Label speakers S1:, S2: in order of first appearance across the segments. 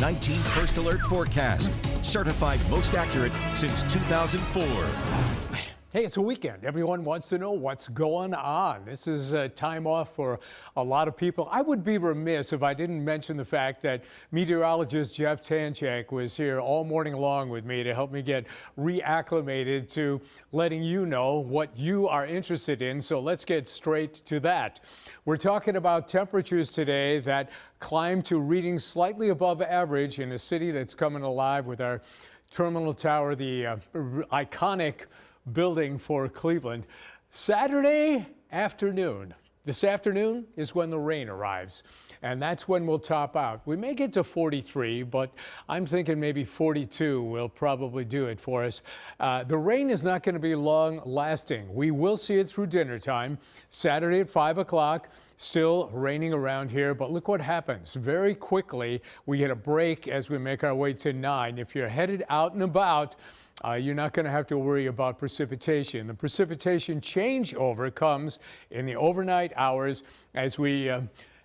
S1: COVID-19 First Alert Forecast. Certified most accurate since 2004.
S2: Hey, it's a weekend. Everyone wants to know what's going on. This is time off for a lot of people. I would be remiss if I didn't mention the fact that meteorologist Jeff Tanchak was here all morning long with me to help me get reacclimated to letting you know what you are interested in. So let's get straight to that. We're talking about temperatures today that climb to readings slightly above average in a city that's coming alive with our Terminal Tower, the iconic building for Cleveland. Saturday afternoon. This afternoon is when the rain arrives, and that's when we'll top out. We may get to 43, but I'm thinking maybe 42 will probably do it for us. The rain is not going to be long lasting. We will see it through dinner time. Saturday at 5 o'clock. Still raining around here, but look what happens. Very quickly, we get a break as we make our way to 9. If you're headed out and about, you're not going to have to worry about precipitation. The precipitation changeover comes in the overnight hours as we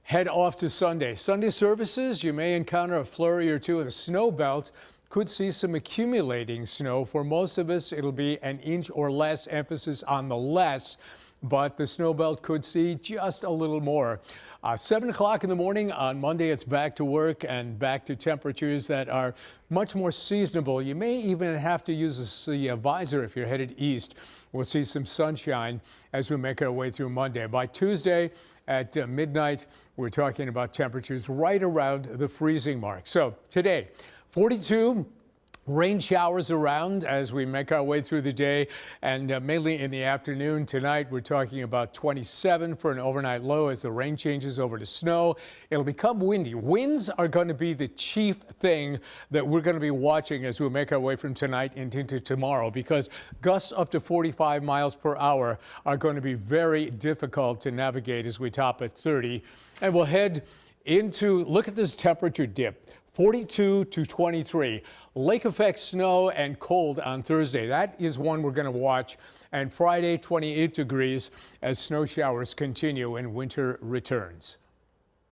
S2: head off to Sunday. Sunday services, you may encounter a flurry or two of the snow belt. Could see some accumulating snow. For most of us, it'll be an inch or less, emphasis on the less. But the snow belt could see just a little more. 7 o'clock in the morning on Monday, it's back to work and back to temperatures that are much more seasonable. You may even have to use the visor if you're headed east. We'll see some sunshine as we make our way through Monday. By Tuesday at midnight, we're talking about temperatures right around the freezing mark. So today, 42. Rain showers around as we make our way through the day, and mainly in the afternoon. Tonight, we're talking about 27 for an overnight low as the rain changes over to snow. It'll become windy. Winds are going to be the chief thing that we're going to be watching as we make our way from tonight into tomorrow, because gusts up to 45 miles per hour are going to be very difficult to navigate as we top at 30. And we'll head into, look at this temperature dip. 42 to 23. Lake effect snow and cold on Thursday. That is one we're going to watch. And Friday, 28 degrees as snow showers continue and winter returns.